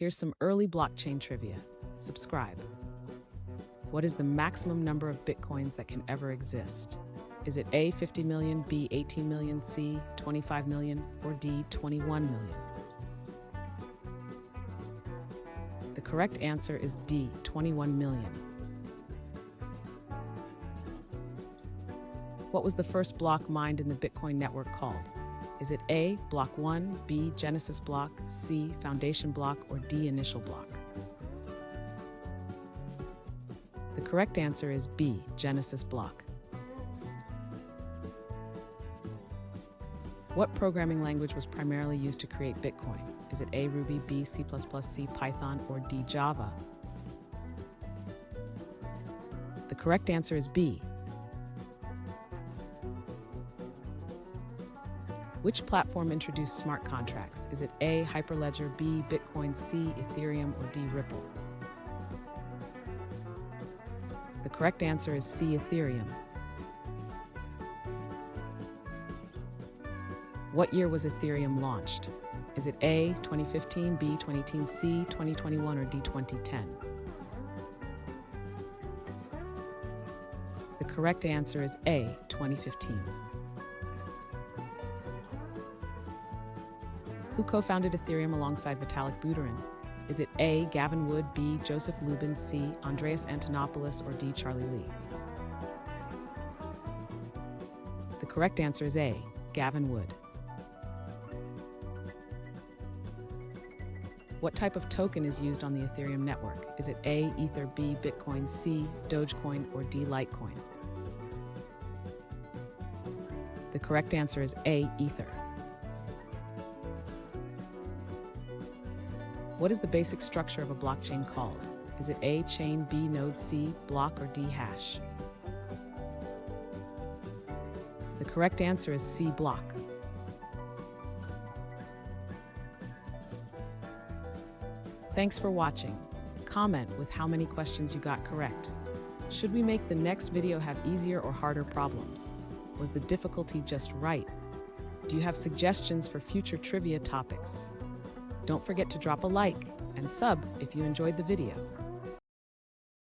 Here's some early blockchain trivia. Subscribe. What is the maximum number of bitcoins that can ever exist? Is it A, 50 million, B, 18 million, C, 25 million, or D, 21 million? The correct answer is D, 21 million. What was the first block mined in the Bitcoin network called? Is it A, block 1, B, Genesis block, C, foundation block, or D, initial block? The correct answer is B, Genesis block. What programming language was primarily used to create Bitcoin? Is it A, Ruby, B, C++, C, Python, or D, Java? The correct answer is B. Which platform introduced smart contracts? Is it A, Hyperledger, B, Bitcoin, C, Ethereum, or D, Ripple? The correct answer is C, Ethereum. What year was Ethereum launched? Is it A, 2015, B, 2018, C, 2021, or D, 2010? The correct answer is A, 2015. Who co-founded Ethereum alongside Vitalik Buterin? Is it A, Gavin Wood, B, Joseph Lubin, C, Andreas Antonopoulos, or D, Charlie Lee? The correct answer is A, Gavin Wood. What type of token is used on the Ethereum network? Is it A, Ether, B, Bitcoin, C, Dogecoin, or D, Litecoin? The correct answer is A, Ether. What is the basic structure of a blockchain called? Is it A, chain, B, node, C, block, or D, hash? The correct answer is C, block. Thanks for watching. Comment with how many questions you got correct. Should we make the next video have easier or harder problems? Was the difficulty just right? Do you have suggestions for future trivia topics? Don't forget to drop a like and sub if you enjoyed the video.